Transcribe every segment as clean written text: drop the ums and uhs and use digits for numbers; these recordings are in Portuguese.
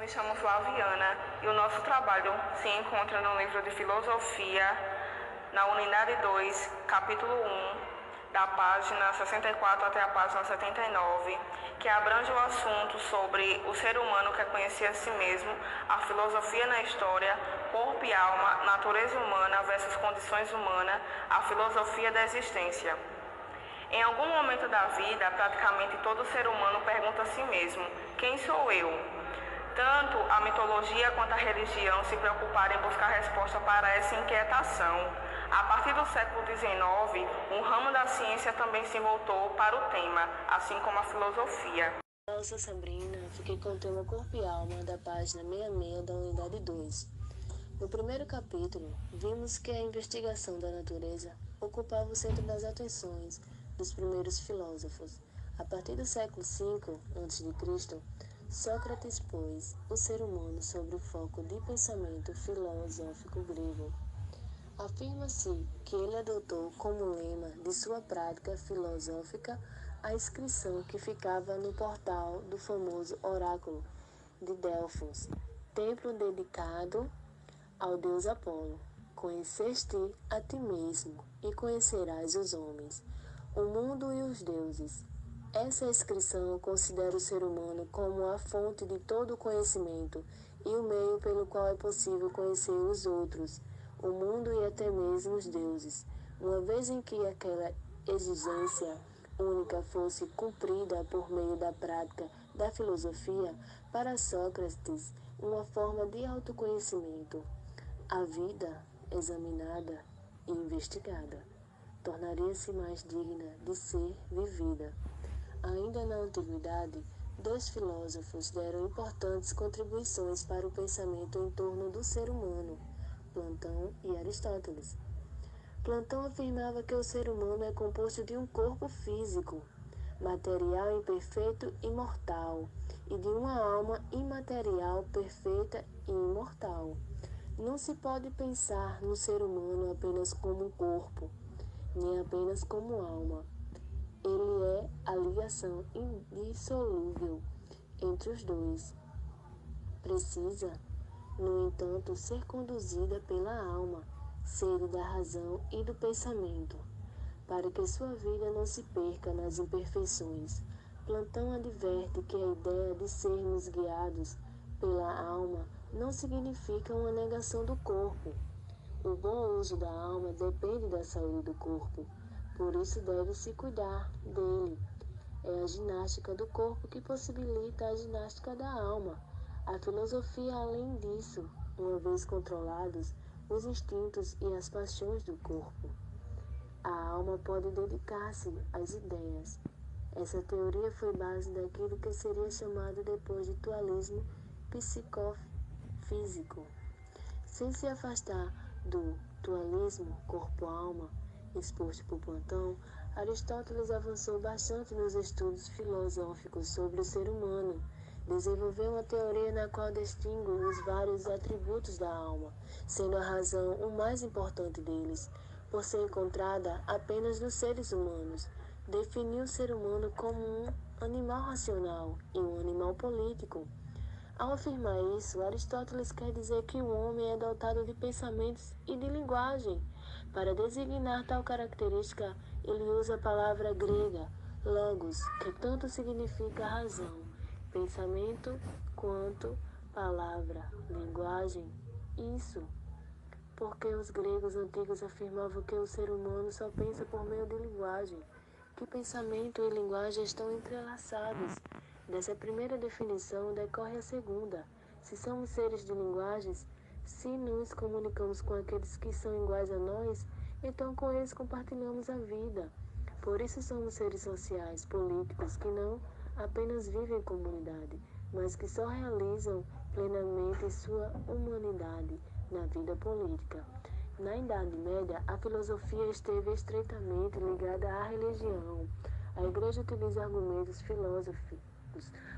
me chamo Flaviana e o nosso trabalho se encontra no livro de Filosofia, na unidade 2, capítulo 1, da página 64 até a página 79, que abrange o assunto sobre o ser humano que conhecia a si mesmo, a filosofia na história, corpo e alma, natureza humana versus condições humanas, a filosofia da existência. Em algum momento da vida, praticamente todo ser humano pergunta a si mesmo: quem sou eu? Tanto a mitologia quanto a religião se preocuparam em buscar resposta para essa inquietação. A partir do século XIX, um ramo da ciência também se voltou para o tema, assim como a filosofia. Eu sou Sabrina, fiquei com o tema Corpo e Alma, da página 66 da unidade 2. No primeiro capítulo, vimos que a investigação da natureza ocupava o centro das atenções dos primeiros filósofos. A partir do século V a.C., Sócrates pôs o ser humano sobre o foco de pensamento filosófico grego. Afirma-se que ele adotou como lema de sua prática filosófica a inscrição que ficava no portal do famoso oráculo de Delfos, templo dedicado ao deus Apolo: conheceste a ti mesmo e conhecerás os homens, o mundo e os deuses. Essa inscrição considera o ser humano como a fonte de todo o conhecimento e o meio pelo qual é possível conhecer os outros, o mundo e até mesmo os deuses. Uma vez em que aquela exigência única fosse cumprida por meio da prática da filosofia, para Sócrates, uma forma de autoconhecimento, a vida, examinada e investigada, tornaria-se mais digna de ser vivida. Ainda na antiguidade, dois filósofos deram importantes contribuições para o pensamento em torno do ser humano, Platão e Aristóteles. Platão afirmava que o ser humano é composto de um corpo físico, material imperfeito e mortal, e de uma alma imaterial perfeita e imortal. Não se pode pensar no ser humano apenas como um corpo, nem apenas como alma. Ele é a ligação indissolúvel entre os dois. Precisa, no entanto, ser conduzida pela alma, sede da razão e do pensamento, para que sua vida não se perca nas imperfeições. Platão adverte que a ideia de sermos guiados pela alma não significa uma negação do corpo. O bom uso da alma depende da saúde do corpo, por isso deve-se cuidar dele. É a ginástica do corpo que possibilita a ginástica da alma. A filosofia, além disso, uma vez controlados os instintos e as paixões do corpo, a alma pode dedicar-se às ideias. Essa teoria foi base daquilo que seria chamado depois de dualismo psicofísico. Sem se afastar do dualismo corpo-alma exposto por Platão, Aristóteles avançou bastante nos estudos filosóficos sobre o ser humano. Desenvolveu uma teoria na qual distingue os vários atributos da alma, sendo a razão o mais importante deles, por ser encontrada apenas nos seres humanos. Definiu o ser humano como um animal racional e um animal político. Ao afirmar isso, Aristóteles quer dizer que o homem é dotado de pensamentos e de linguagem. Para designar tal característica, ele usa a palavra grega logos, que tanto significa razão, pensamento, quanto palavra, linguagem. Isso porque os gregos antigos afirmavam que o ser humano só pensa por meio de linguagem, que pensamento e linguagem estão entrelaçados. Dessa primeira definição decorre a segunda. Se somos seres de linguagens, se nos comunicamos com aqueles que são iguais a nós, então com eles compartilhamos a vida. Por isso somos seres sociais, políticos, que não apenas vivem em comunidade, mas que só realizam plenamente sua humanidade na vida política. Na Idade Média, a filosofia esteve estreitamente ligada à religião. A Igreja utiliza argumentos filosóficos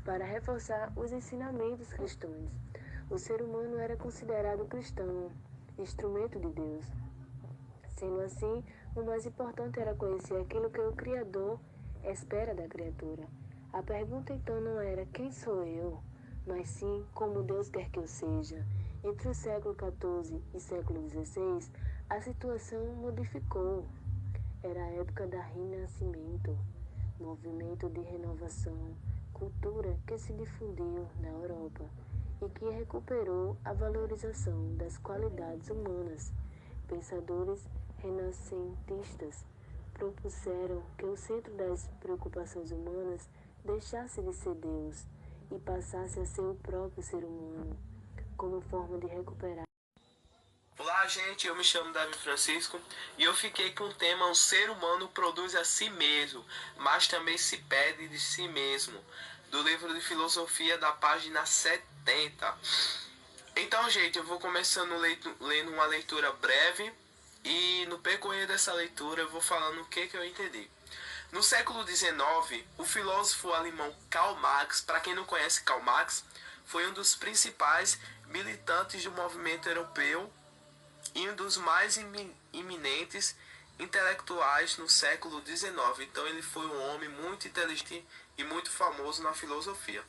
para reforçar os ensinamentos cristãos. O ser humano era considerado cristão, instrumento de Deus. Sendo assim, o mais importante era conhecer aquilo que o Criador espera da criatura. A pergunta então não era quem sou eu, mas sim como Deus quer que eu seja. Entre o século XIV e século XVI, a situação modificou. Era a época do Renascimento, movimento de renovação, cultura que se difundiu na Europa e que recuperou a valorização das qualidades humanas. Pensadores renascentistas propuseram que o centro das preocupações humanas deixasse de ser Deus e passasse a ser o próprio ser humano, como forma de recuperar. Olá, gente, eu me chamo Davi Francisco e eu fiquei com o tema O ser humano produz a si mesmo, mas também se pede de si mesmo, do livro de filosofia da página 70. Então, gente, eu vou começando lendo uma leitura breve e no percorrer dessa leitura eu vou falando o que eu entendi. No século XIX, o filósofo alemão Karl Marx, para quem não conhece Karl Marx, foi um dos principais militantes do movimento europeu e um dos mais eminentes intelectuais no século XIX. Então ele foi um homem muito inteligente e muito famoso na filosofia.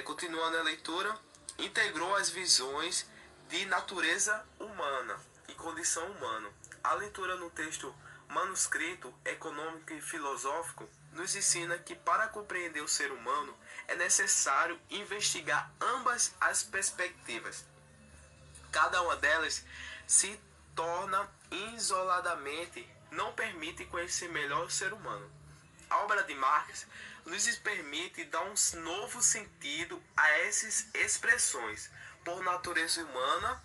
Continuando a leitura, integrou as visões de natureza humana e condição humana. A leitura no texto manuscrito, econômico e filosófico nos ensina que para compreender o ser humano é necessário investigar ambas as perspectivas. Cada uma delas se torna isoladamente, não permite conhecer melhor o ser humano. A obra de Marx nos permite dar um novo sentido a essas expressões, por natureza humana,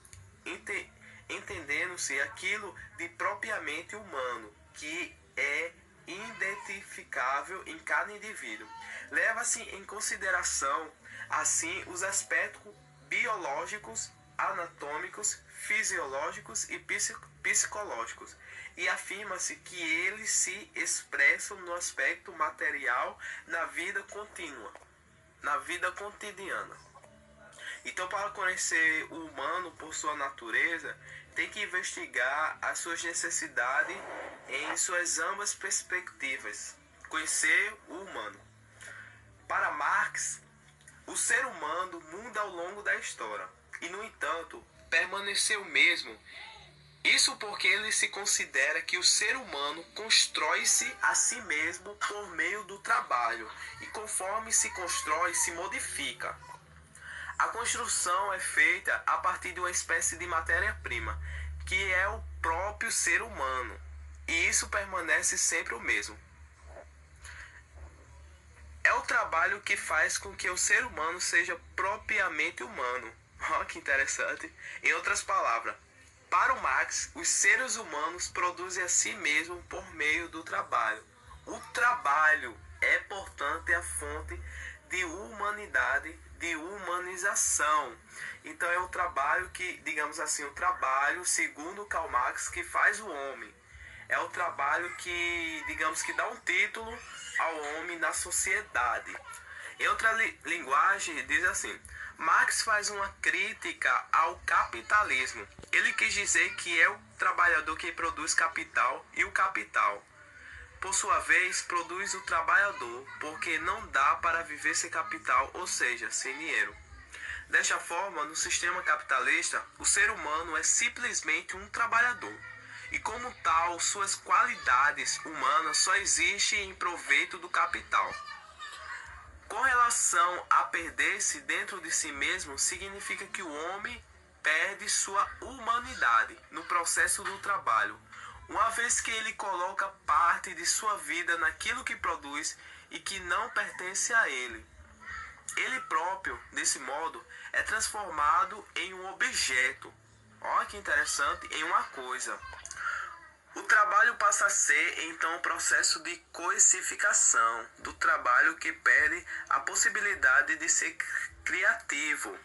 entendendo-se aquilo de propriamente humano, que é identificável em cada indivíduo. Leva-se em consideração, assim, os aspectos biológicos, anatômicos, fisiológicos e psicológicos, e afirma-se que eles se expressam no aspecto material na vida contínua, na vida cotidiana. Então, para conhecer o humano por sua natureza, tem que investigar as suas necessidades em suas ambas perspectivas, conhecer o humano. Para Marx, o ser humano muda ao longo da história e, no entanto, permaneceu o mesmo. Isso porque ele se considera que o ser humano constrói-se a si mesmo por meio do trabalho e, conforme se constrói, se modifica. A construção é feita a partir de uma espécie de matéria-prima, que é o próprio ser humano, e isso permanece sempre o mesmo. É o trabalho que faz com que o ser humano seja propriamente humano. Olha que interessante. Em outras palavras, para o Marx, os seres humanos produzem a si mesmos por meio do trabalho. O trabalho é, portanto, a fonte de humanidade, de humanização. Então é o trabalho que, digamos assim, o trabalho, segundo Karl Marx, que faz o homem. É o trabalho que, digamos, que dá um título ao homem na sociedade. Em outra linguagem, diz assim: Marx faz uma crítica ao capitalismo. Ele quis dizer que é o trabalhador que produz capital e o capital, por sua vez, produz o trabalhador, porque não dá para viver sem capital, ou seja, sem dinheiro. Desta forma, no sistema capitalista, o ser humano é simplesmente um trabalhador. E como tal, suas qualidades humanas só existem em proveito do capital. Com relação a perder-se dentro de si mesmo, significa que o homem perde sua humanidade no processo do trabalho, uma vez que ele coloca parte de sua vida naquilo que produz e que não pertence a ele. Ele próprio, desse modo, é transformado em um objeto. Olha que interessante, em uma coisa. O trabalho passa a ser, então, um processo de coisificação do trabalho que perde a possibilidade de ser criativo,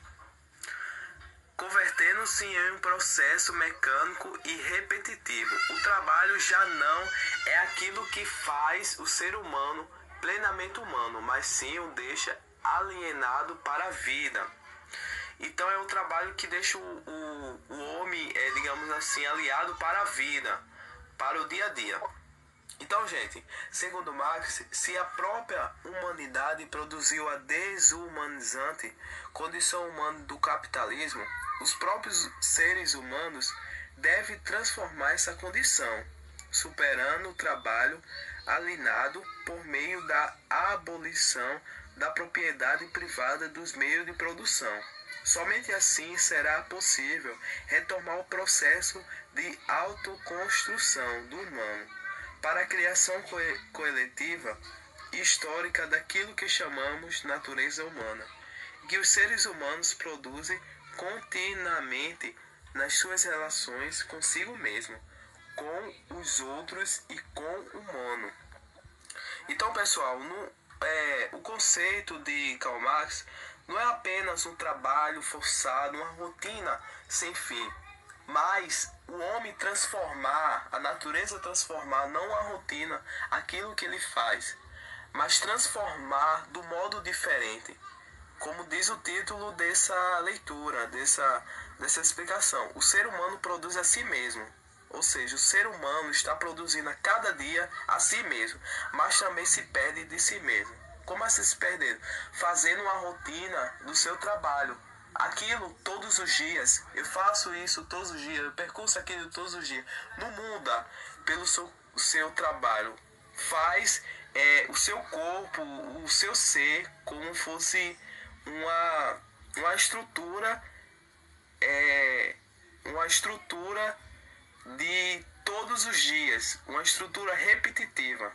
convertendo-se em um processo mecânico e repetitivo. O trabalho já não é aquilo que faz o ser humano plenamente humano, mas sim o deixa alienado para a vida. Então é o trabalho que deixa o homem, digamos assim, aliado para a vida, para o dia a dia. Então, gente, segundo Marx, se a própria humanidade produziu a desumanizante condição humana do capitalismo, os próprios seres humanos devem transformar essa condição, superando o trabalho alienado por meio da abolição da propriedade privada dos meios de produção. Somente assim será possível retomar o processo de autoconstrução do humano para a criação coletiva e histórica daquilo que chamamos natureza humana, que os seres humanos produzem continuamente nas suas relações consigo mesmo, com os outros e com o humano. Então, pessoal, o conceito de Karl Marx não é apenas um trabalho forçado, uma rotina sem fim, mas o homem transformar, a natureza transformar, não a rotina, aquilo que ele faz, mas transformar do modo diferente. Como diz o título dessa leitura, dessa explicação, o ser humano produz a si mesmo. Ou seja, o ser humano está produzindo a cada dia a si mesmo, mas também se perde de si mesmo. Como assim se perder? Fazendo uma rotina do seu trabalho. Aquilo todos os dias, eu faço isso todos os dias, eu percurso aquilo todos os dias. Não muda pelo seu trabalho. Faz o seu corpo, o seu ser, como fosse uma estrutura, uma estrutura de todos os dias, uma estrutura repetitiva,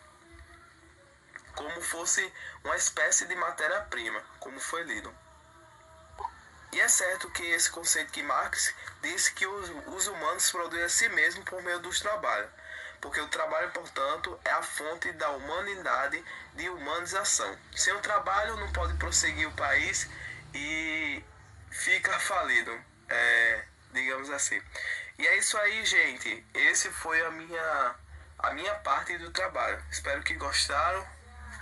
como fosse uma espécie de matéria-prima, como foi lido. E é certo que esse conceito que Marx disse que os humanos produzem a si mesmos por meio dos trabalhos, porque o trabalho, portanto, é a fonte da humanidade de humanização. Sem o trabalho não pode prosseguir o país e fica falido, digamos assim. E é isso aí, gente. Esse foi a minha parte do trabalho. Espero que gostaram.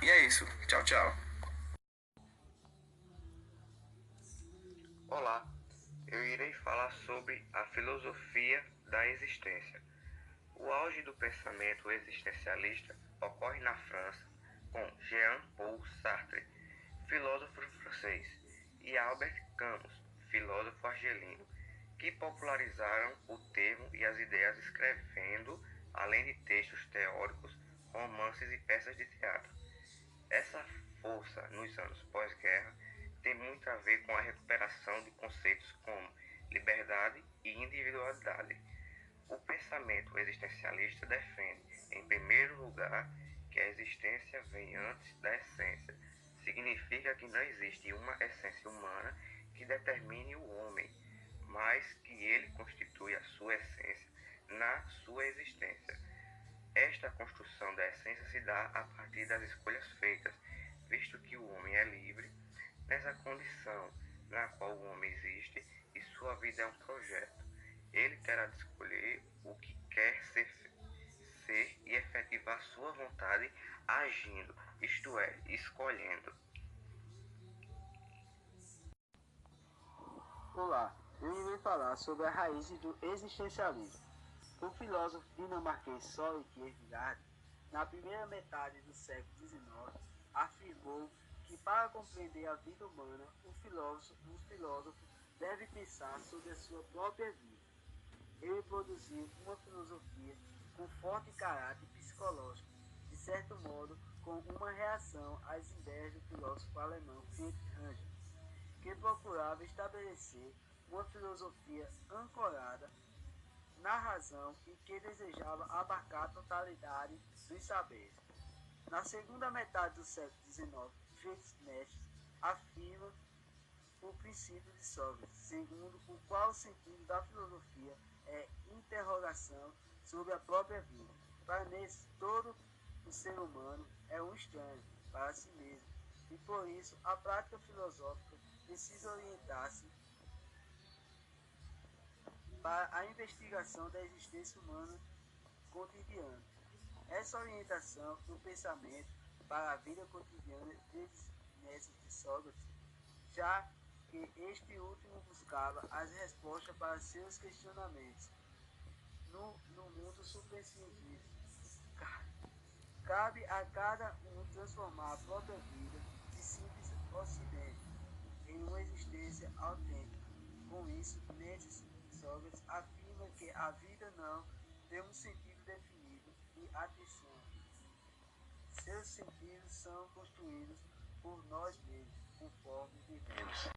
E é isso. Tchau, tchau. Olá, eu irei falar sobre a filosofia da existência. O auge do pensamento existencialista ocorre na França com Jean-Paul Sartre, filósofo francês, e Albert Camus, filósofo argelino, que popularizaram o termo e as ideias escrevendo, além de textos teóricos, romances e peças de teatro. Essa força nos anos pós-guerra tem muito a ver com a recuperação de conceitos como liberdade e individualidade. O pensamento existencialista defende, em primeiro lugar, que a existência vem antes da essência. Significa que não existe uma essência humana que determine o homem, mas que ele constitui a sua essência na sua existência. Esta construção da essência se dá a partir das escolhas feitas, visto que o homem é livre, nessa condição na qual o homem existe e sua vida é um projeto. Ele terá de escolher o que quer ser e efetivar sua vontade agindo, isto é, escolhendo. Olá, eu irei falar sobre a raiz do existencialismo. O filósofo dinamarquês Søren Kierkegaard, na primeira metade do século XIX, afirmou que para compreender a vida humana, o filósofo deve pensar sobre a sua própria vida. Ele produziu uma filosofia com forte caráter psicológico, de certo modo com uma reação às ideias do filósofo alemão Friedrich Engels, que procurava estabelecer uma filosofia ancorada na razão e que desejava abarcar a totalidade dos saberes. Na segunda metade do século XIX, Friedrich Nietzsche afirma o princípio de Sócrates, segundo o qual o sentido da filosofia é interrogação sobre a própria vida. Para Nietzsche, todo o ser humano é um estranho para si mesmo, e por isso a prática filosófica precisa orientar-se para a investigação da existência humana cotidiana. Essa orientação do pensamento para a vida cotidiana desde Sócrates, já que este último buscava as respostas para seus questionamentos no mundo supercientífico. Cabe a cada um transformar a própria vida de simples ocidente em uma existência autêntica. Com isso, Sócrates afirma que a vida não tem um sentido definido e, atenção, seus sentidos são construídos por nós mesmos, conforme vivemos.